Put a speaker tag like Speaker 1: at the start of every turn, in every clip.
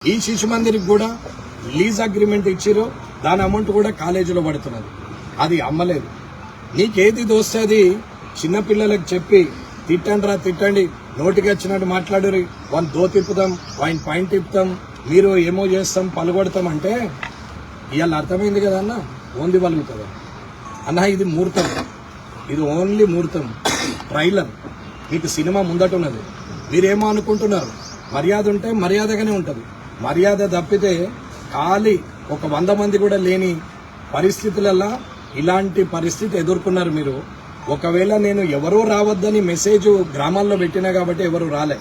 Speaker 1: ఈ శిశు మందిరికి కూడా లీజ్ అగ్రిమెంట్ ఇచ్చిరో దాని అమౌంట్ కూడా కాలేజీలో పడుతున్నది. అది అమ్మలేదు. నీకేది దోస్తుంది చిన్నపిల్లలకు చెప్పి తిట్టండి, నోటికి వచ్చినట్టు మాట్లాడురి, వాళ్ళని దో తిప్పుతాం, వాయిని పాయింట్ తిప్పుతాం, మీరు ఏమో చేస్తాం పలుగొడతాం అంటే ఇవాళ అర్థమైంది కదా అన్న, ఓన్లీ పలుగుతుంది అన్న. ఇది ముహూర్తం, ఇది ఓన్లీ ముహూర్తం, ట్రైలర్. మీకు సినిమా ముందట ఉన్నది. మీరేమో అనుకుంటున్నారు మర్యాద ఉంటే మర్యాదగానే ఉంటుంది. మర్యాద తప్పితే ఖాళీ ఒక 100 మంది కూడా లేని పరిస్థితులలో ఇలాంటి పరిస్థితి ఎదుర్కొన్నారు మీరు. ఒకవేళ నేను ఎవరూ రావద్దని మెసేజ్ గ్రామాల్లో పెట్టినా కాబట్టి ఎవరు రాలే.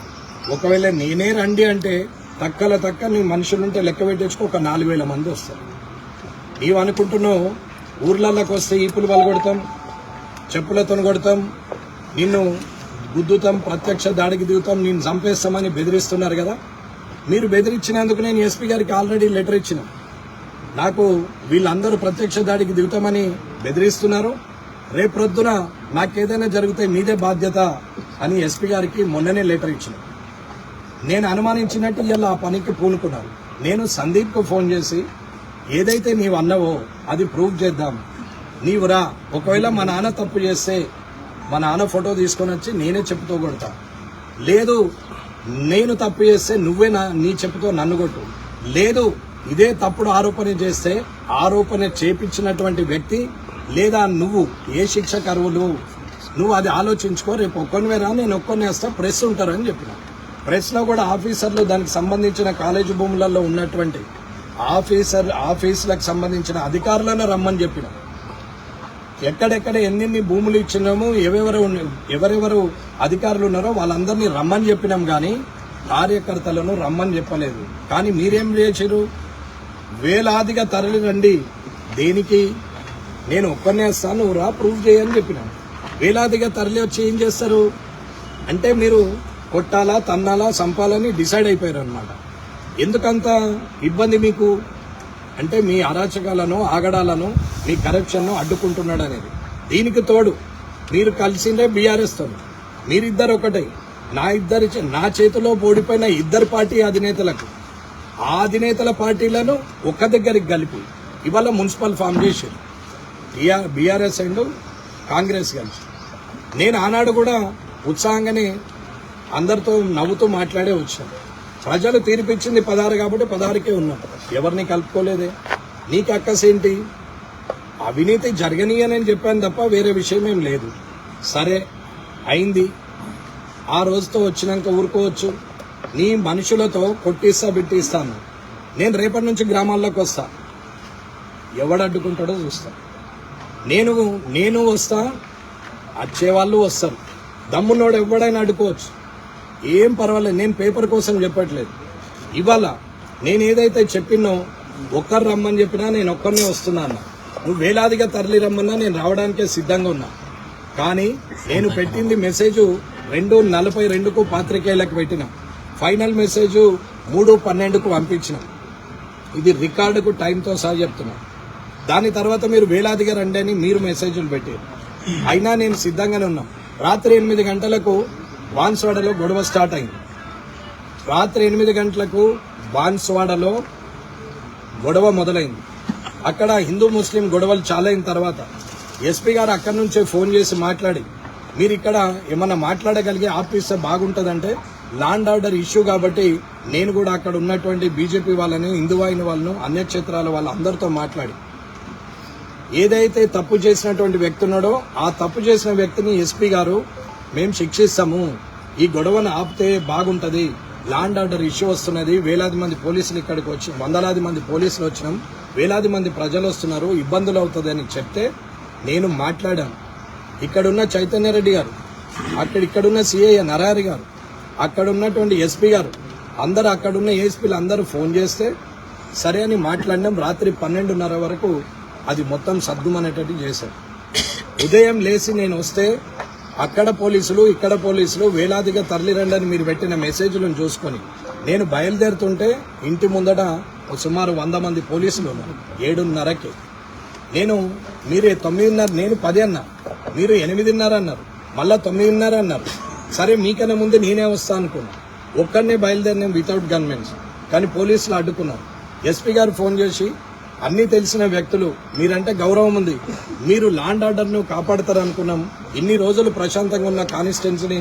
Speaker 1: ఒకవేళ నేనే రండి అంటే తక్క నీ మనుషులుంటే లెక్క పెట్టేసుకు ఒక 4000 మంది వస్తారు. నీవు అనుకుంటున్నావు ఊర్లలోకి వస్తే ఈపులు పలగొడతాం, చెప్పులతో కొడతాం, నిన్ను గుద్దుతాం, ప్రత్యక్ష దాడికి దిగుతాం, నేను చంపేస్తామని బెదిరిస్తున్నారు కదా. మీరు బెదిరించినందుకు నేను ఎస్పీ గారికి ఆల్రెడీ లెటర్ ఇచ్చిన. నాకు వీళ్ళందరూ ప్రత్యక్ష దాడికి దిగుతామని బెదిరిస్తున్నారు, రేపు ప్రొద్దున నాకేదైనా జరిగితే మీదే బాధ్యత అని ఎస్పీ గారికి మొన్ననే లెటర్ ఇచ్చిన. నేను అనుమానించినట్టు ఇలా ఆ పనికి పూనుకున్నారు. నేను సందీప్కు ఫోన్ చేసి ఏదైతే నీవు అన్నావో అది ప్రూవ్ చేద్దాం, నీవు రా, ఒకవేళ మా నాన్న తప్పు చేస్తే మా నాన్న ఫోటో తీసుకొని వచ్చి నేనే చెప్పుతో కొడతా, లేదు నేను తప్పు చేస్తే నువ్వే నీ చెప్పుతో నన్ను కొట్టు, లేదు ఇదే తప్పుడు ఆరోపణ చేస్తే ఆరోపణ చేపించినటువంటి వ్యక్తి లేదా నువ్వు ఏ శిక్షకు అర్హులు నువ్వు అది ఆలోచించుకో, రేపు ఒక్కొనివే రా, నేను ఒక్కొని వేస్తా, ప్రెస్ ఉంటారని చెప్పిన. ప్రెస్లో కూడా ఆఫీసర్లు దానికి సంబంధించిన కాలేజీ భూములలో ఉన్నటువంటి ఆఫీసులకు సంబంధించిన అధికారులను రమ్మని చెప్పిన. ఎక్కడెక్కడ ఎన్ని భూములు ఇచ్చినామో ఎవరెవరు అధికారులు ఉన్నారో వాళ్ళందరినీ రమ్మని చెప్పినాం, కానీ కార్యకర్తలను రమ్మని చెప్పలేదు. కానీ మీరేం చేశారు, వేలాదిగా తరలి రండి. దేనికి? నేను ఒక్కనే వస్తాను, నువ్వు రా, ప్రూవ్ చేయని చెప్పిన. వేలాదిగా తరలి వచ్చి ఏం చేస్తారు అంటే మీరు కొట్టాలా, తన్నాలా, చంపాలని డిసైడ్ అయిపోయారు అనమాట. ఎందుకంత ఇబ్బంది మీకు అంటే మీ అరాచకాలను, ఆగడాలను, మీ కరప్షన్ను అడ్డుకుంటున్నాడు అనేది. దీనికి తోడు మీరు కలిసిందే బీఆర్ఎస్ తో, మీరిద్దరు ఒకటే. నా చేతిలో ఓడిపోయిన 2 పార్టీ అధినేతలకు, ఆ అధినేతల పార్టీలను ఒక్క దగ్గరికి కలిపి ఇవాళ మున్సిపల్ ఫామ్ చేశారు బీఆర్ఎస్ అండ్ కాంగ్రెస్ కలిసి. నేను ఆనాడు కూడా ఉత్సాహంగానే అందరితో నవ్వుతూ మాట్లాడే వచ్చాను. ప్రజలు తీర్పిచ్చింది 16 కాబట్టి 16కే ఉన్నాం, ఎవరిని కలుపుకోలేదే. నీకు అక్కసేంటి? అవినీతి జరగనీయని చెప్పాను తప్ప వేరే విషయం ఏం లేదు. సరే అయింది, ఆ రోజుతో వచ్చినాక ఊరుకోవచ్చు. నీ మనుషులతో కొట్టిస్తా బిట్టిస్తాను. నేను రేపటి నుంచి గ్రామాల్లోకి వస్తా, ఎవడు అడ్డుకుంటాడో చూస్తా. నేను వస్తా, వచ్చేవాళ్ళు వస్తారు. దమ్మున్నోడు ఎవడైనా అడ్డుకోవచ్చు, ఏం పర్వాలేదు. నేను పేపర్ కోసం చెప్పట్లేదు. ఇవాళ నేను ఏదైతే చెప్పినో ఒక్కరు రమ్మని చెప్పినా నేను ఒక్కరినే వస్తున్నా అన్న. నువ్వు వేలాదిగా తరలి రమ్మన్నా నేను రావడానికే సిద్ధంగా ఉన్నా. కానీ నేను పెట్టింది మెసేజ్ 2:42కు పాత్రికేయులకు పెట్టిన, ఫైనల్ మెసేజ్ 3:12కు పంపించిన. ఇది రికార్డుకు టైంతో సహా చెప్తున్నా. దాని తర్వాత మీరు వేలాదిగా రండి అని మీరు మెసేజ్లు పెట్టారు. అయినా నేను సిద్ధంగానే ఉన్నా. రాత్రి 8 గంటలకు బాన్స్వాడలో గొడవ స్టార్ట్ అయింది. రాత్రి 8 గంటలకు బాన్స్వాడలో గొడవ మొదలైంది. అక్కడ హిందూ ముస్లిం గొడవలు చాలా అయిన తర్వాత ఎస్పీ గారు అక్కడి నుంచే ఫోన్ చేసి మాట్లాడి, మీరు ఇక్కడ ఏమన్నా మాట్లాడగలిగే ఆపిస్తే బాగుంటుందంటే ల్యాండ్ ఆర్డర్ ఇష్యూ కాబట్టి నేను కూడా అక్కడ ఉన్నటువంటి బీజేపీ వాళ్ళని, హిందువాయిన వాళ్ళను, అన్యక్షేత్రాల వాళ్ళ అందరితో మాట్లాడి ఏదైతే తప్పు చేసినటువంటి వ్యక్తి ఉన్నాడో ఆ తప్పు చేసిన వ్యక్తిని ఎస్పీ గారు మేము శిక్షిస్తాము, ఈ గొడవను ఆపితే బాగుంటుంది, ల్యాండ్ ఆర్డర్ ఇష్యూ వస్తున్నది, వేలాది మంది పోలీసులు ఇక్కడికి వచ్చి, వందలాది మంది పోలీసులు వచ్చినాం, వేలాది మంది ప్రజలు వస్తున్నారు, ఇబ్బందులు అవుతుంది అని చెప్తే నేను మాట్లాడాను. ఇక్కడున్న చైతన్యరెడ్డి గారు, ఇక్కడున్న సిఐ నరహరి గారు, అక్కడ ఉన్నటువంటి ఎస్పీ గారు, అందరూ అక్కడున్న ఏఎస్పీలు అందరూ ఫోన్ చేస్తే సరే అని మాట్లాడినాం. రాత్రి 12:30 వరకు అది మొత్తం సద్దుమనేటట్టు చేశారు. ఉదయం లేచి నేను వస్తే అక్కడ పోలీసులు, ఇక్కడ పోలీసులు వేలాదిగా తరలిరండి అని మీరు పెట్టిన మెసేజ్లను చూసుకొని నేను బయలుదేరుతుంటే ఇంటి ముందట సుమారు 100 మంది పోలీసులు ఉన్నారు. 7:30కి మీరే 9:30, నేను 10 అన్నా, మీరు 8:30 అన్నారు, మళ్ళా 9:30 అన్నారు. సరే మీకన్నా ముందు నేనే వస్తా అనుకున్నా. ఒక్కడనే బయలుదేరినాం వితౌట్ గన్మెన్స్. కానీ పోలీసులు అడ్డుకున్నారు. ఎస్పీ గారు ఫోన్ చేసి అన్నీ తెలిసిన వ్యక్తులు, మీరంటే గౌరవం ఉంది, మీరు లాండ్ ఆర్డర్ను కాపాడతారు అనుకున్నాం, ఇన్ని రోజులు ప్రశాంతంగా ఉన్న కాన్స్టిట్యున్సీని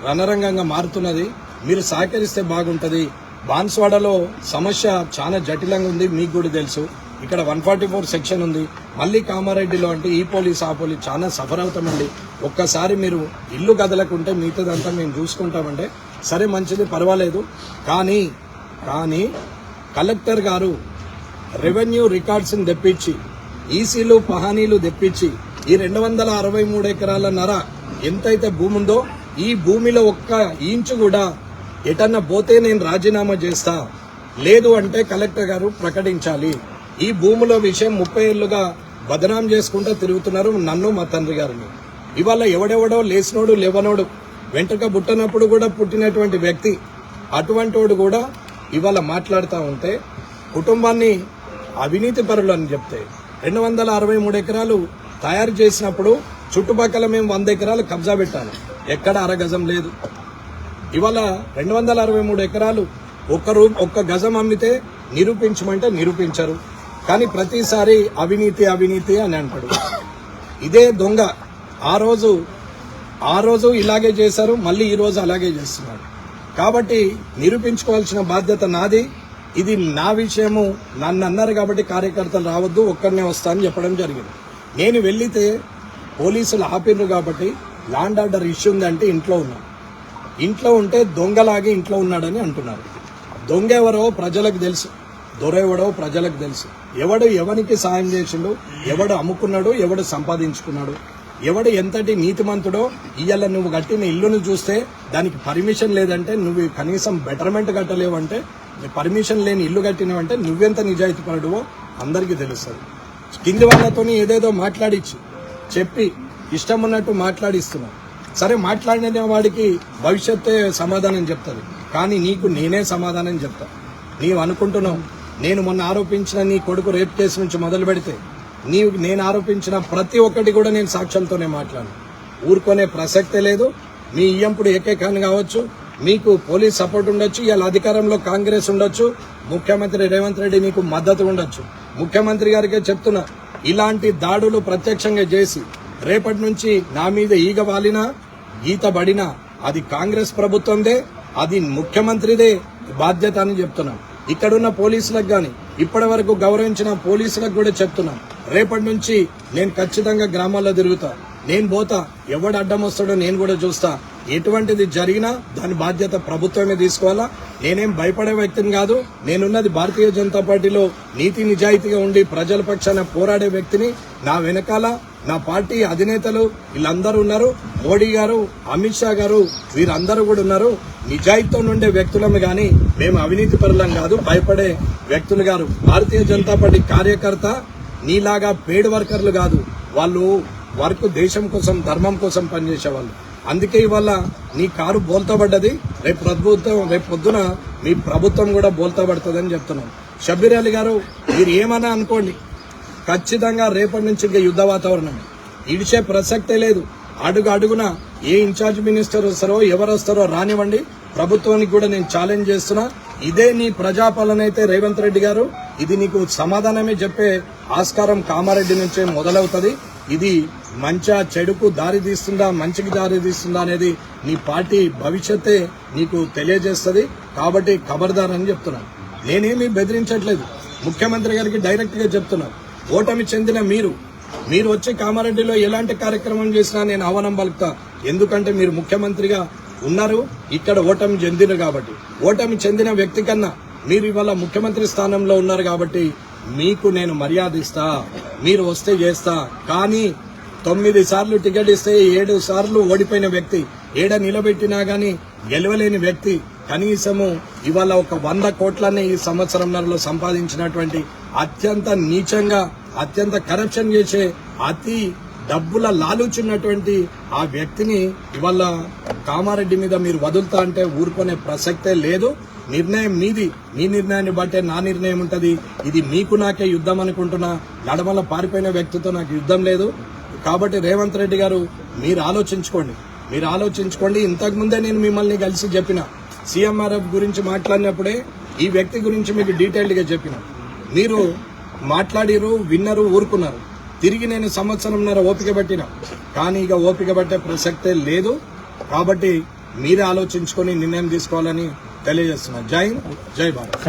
Speaker 1: రణరంగంగా మారుతున్నది, మీరు సహకరిస్తే బాగుంటుంది. బాన్స్వాడలో సమస్య చాలా జటిలంగా ఉంది, మీకు కూడా తెలుసు. ఇక్కడ 144 సెక్షన్ ఉంది. మళ్ళీ కామారెడ్డిలో అంటే ఈ పోలీస్ ఆ పోలీస్ చాలా సఫర్ అవుతామండి. ఒక్కసారి మీరు ఇల్లు కదలకుంటే మిగతాదంతా మేము చూసుకుంటామంటే సరే మంచిది, పర్వాలేదు. కానీ కలెక్టర్ గారు రెవెన్యూ రికార్డ్స్ని తెప్పించి ఈసీలు పహానీలు తెప్పించి ఈ 263 ఎకరాల నర ఎంతైతే భూమి ఉందో ఈ భూమిలో ఒక్క ఇంచు కూడా ఎటన్నా పోతే నేను రాజీనామా చేస్తా, లేదు అంటే కలెక్టర్ గారు ప్రకటించాలి. ఈ భూముల విషయం 30 ఏళ్లుగా బదనాం చేసుకుంటూ తిరుగుతున్నారు నన్ను మా తండ్రి గారిని. ఇవాళ ఎవడెవడో లేచినోడు లేవనోడు వెంట్రుక పుట్టినప్పుడు కూడా పుట్టినటువంటి వ్యక్తి అటువంటి వాడు కూడా ఇవాళ మాట్లాడుతూ ఉంటే కుటుంబాన్ని అవినీతి పరులు అని చెప్తే 263 ఎకరాలు తయారు చేసినప్పుడు చుట్టుపక్కల మేము 100 ఎకరాలు కబ్జా పెట్టాలి, ఎక్కడ అరగజం లేదు. ఇవాళ 263 ఎకరాలు ఒక్క గజం అమ్మితే నిరూపించమంటే నిరూపించరు. కానీ ప్రతిసారి అవినీతి అవినీతి అని అంటాడు. ఇదే దొంగ ఆ రోజు ఇలాగే చేశారు, మళ్ళీ ఈ రోజు అలాగే చేస్తున్నాడు. కాబట్టి నిరూపించుకోవాల్సిన బాధ్యత నాది. ఇది నా విషయము, నన్ను అన్నారు కాబట్టి కార్యకర్తలు రావద్దు, ఒక్కరినే వస్తా అని చెప్పడం జరిగింది. నేను వెళ్ళితే పోలీసులు ఆపిర్రు కాబట్టి లాండ్ ఆర్డర్ ఇష్యూ ఉందంటే ఇంట్లో ఉంటే దొంగలాగే ఇంట్లో ఉన్నాడని అంటున్నారు. దొంగ ఎవరో ప్రజలకు తెలుసు, దొరెవడో ప్రజలకు తెలుసు. ఎవడు ఎవరికి సాయం చేసిండు, ఎవడు అమ్ముకున్నాడు, ఎవడు సంపాదించుకున్నాడు, ఎవడు ఎంతటి నీతిమంతుడో. ఇవాళ నువ్వు కట్టిన ఇల్లును చూస్తే దానికి పర్మిషన్ లేదంటే, నువ్వు కనీసం బెటర్మెంట్ కట్టలేవు అంటే, పర్మిషన్ లేని ఇల్లు కట్టినవంటే నువ్వెంత నిజాయితీ పరుడువో అందరికీ తెలుస్తుంది. కింది వాళ్ళతో ఏదేదో మాట్లాడించి చెప్పి ఇష్టం ఉన్నట్టు మాట్లాడిస్తున్నావు. సరే, మాట్లాడిన వాడికి భవిష్యత్తే సమాధానం చెప్తుంది, కానీ నీకు నేనే సమాధానం చెప్తా. నీవు అనుకుంటున్నావు నేను మొన్న ఆరోపించిన నీ కొడుకు రేప్ కేసు నుంచి మొదలు పెడితే నేను ఆరోపించిన ప్రతి ఒక్కటి కూడా నేను సాక్ష్యాలతోనే మాట్లాడు. ఊరుకునే ప్రసక్తే లేదు. మీ ఇయ్యంపుడు ఏకేకాని కావచ్చు, మీకు పోలీస్ సపోర్ట్ ఉండొచ్చు, ఇవాళ అధికారంలో కాంగ్రెస్ ఉండొచ్చు, ముఖ్యమంత్రి రేవంత్ రెడ్డి నీకు మద్దతు ఉండొచ్చు. ముఖ్యమంత్రి గారికే చెప్తున్నా, ఇలాంటి దాడులు ప్రత్యక్షంగా చేసి రేపటి నుంచి నా మీద ఈగ వాలినా గీత పడినా అది కాంగ్రెస్ ప్రభుత్వందే, అది ముఖ్యమంత్రిదే బాధ్యత అని చెప్తున్నాం. ఇక్కడున్న పోలీసులకు కానీ ఇప్పటి వరకు గౌరవించిన పోలీసులకు కూడా చెప్తున్నాం, రేపటి నుంచి నేను ఖచ్చితంగా గ్రామాల్లో తిరుగుతా, నేను పోతా, ఎవడు అడ్డం వస్తాడో నేను కూడా చూస్తా. ఎటువంటిది జరిగినా దాని బాధ్యత ప్రభుత్వమే తీసుకోవాలా. నేనేం భయపడే వ్యక్తిని కాదు. నేనున్నది భారతీయ జనతా పార్టీలో నీతి నిజాయితీగా ఉండి ప్రజల పక్షాన పోరాడే వ్యక్తిని. నా వెనకాల నా పార్టీ అధినేతలు వీళ్ళందరూ ఉన్నారు. మోడీ గారు, అమిత్ షా గారు, వీరందరూ కూడా ఉన్నారు. నిజాయితీతో ఉండే వ్యక్తులమే కానీ మేము అవినీతి పరులం కాదు, భయపడే వ్యక్తులు గారు. భారతీయ జనతా పార్టీ కార్యకర్త నీలాగా పేడ్ వర్కర్లు కాదు, వాళ్ళు వర్క్ దేశం కోసం ధర్మం కోసం పనిచేసేవాళ్ళు. అందుకే ఇవాళ నీ కారు బోల్తా పడ్డది, రేపు పొద్దున మీ ప్రభుత్వం కూడా బోల్తా పడుతుందని చెప్తున్నాం. షబ్బీర్ అలీ గారు, మీరు ఏమన్నా అనుకోండి, ఖచ్చితంగా రేపటి నుంచి ఇంకా యుద్ధ వాతావరణం, ఇడిచే ప్రసక్తే లేదు. అడుగున ఏ ఇన్ఛార్జ్ మినిస్టర్ వస్తారో ఎవరు వస్తారో రానివ్వండి, ప్రభుత్వానికి కూడా నేను ఛాలెంజ్ చేస్తున్నా. ఇదే నీ ప్రజాపాలన అయితే రేవంత్ రెడ్డి గారు, ఇది నీకు సమాధానమే చెప్పే ఆస్కారం కామారెడ్డి నుంచే మొదలవుతుంది. ఇది మంచిగా చెడుకు దారి తీస్తుందా, మంచికి దారి తీస్తుందా అనేది నీ పార్టీ భవిష్యత్తే నీకు తెలియజేస్తుంది. కాబట్టి ఖబర్దార్ అని చెప్తున్నాను. నేనేమీ బెదిరించట్లేదు, ముఖ్యమంత్రి గారికి డైరెక్ట్ గా చెప్తున్నాను. ఓటమి చెందిన మీరు వచ్చి కామారెడ్డిలో ఎలాంటి కార్యక్రమం చేసినా నేను ఆహ్వానం పలుకుతా. ఎందుకంటే మీరు ముఖ్యమంత్రిగా ఉన్నారు, ఇక్కడ ఓటమి చెందిన కాబట్టి. ఓటమి చెందిన వ్యక్తి కన్నా మీరు ఇవాళ ముఖ్యమంత్రి స్థానంలో ఉన్నారు కాబట్టి మీకు నేను మర్యాద ఇస్తా, మీరు వస్తే చేస్తా. కానీ 9 సార్లు టికెట్ ఇస్తే 7 సార్లు ఓడిపోయిన వ్యక్తి, ఏడ నిలబెట్టినా గానీ గెలవలేని వ్యక్తి, కనీసము ఇవాళ ఒక 100 కోట్లని ఈ సంవత్సరంలో సంపాదించినటువంటి అత్యంత నీచంగా, అత్యంత కరప్షన్ చేసే, అతి డబ్బుల లాలుచున్నటువంటి ఆ వ్యక్తిని ఇవాళ కామారెడ్డి మీద మీరు వదులుతా అంటే ఊరుకునే ప్రసక్తే లేదు. నిర్ణయం మీది, మీ నిర్ణయాన్ని బట్టే నా నిర్ణయం ఉంటది. ఇది మీకు నాకే యుద్ధం అనుకుంటున్నా, నడమల పారిపోయిన వ్యక్తితో నాకు యుద్ధం లేదు. కాబట్టి రేవంత్ రెడ్డి గారు, మీరు ఆలోచించుకోండి. ఇంతకు ముందే నేను మిమ్మల్ని కలిసి చెప్పిన, సీఎంఆర్ఎఫ్ గురించి మాట్లాడినప్పుడే ఈ వ్యక్తి గురించి మీకు డీటెయిల్డ్గా చెప్పిన, మీరు మాట్లాడిరు, విన్నరు, ఊరుకున్నారు. తిరిగి నేను సంవత్సరంన్నర ఓపిక పట్టిన, కానీ ఇక ఓపిక పట్టే ప్రసక్తే లేదు. కాబట్టి మీరే ఆలోచించుకొని నిర్ణయం తీసుకోవాలని తెలియజేస్తున్నా. జై హింద్, జై భారత్.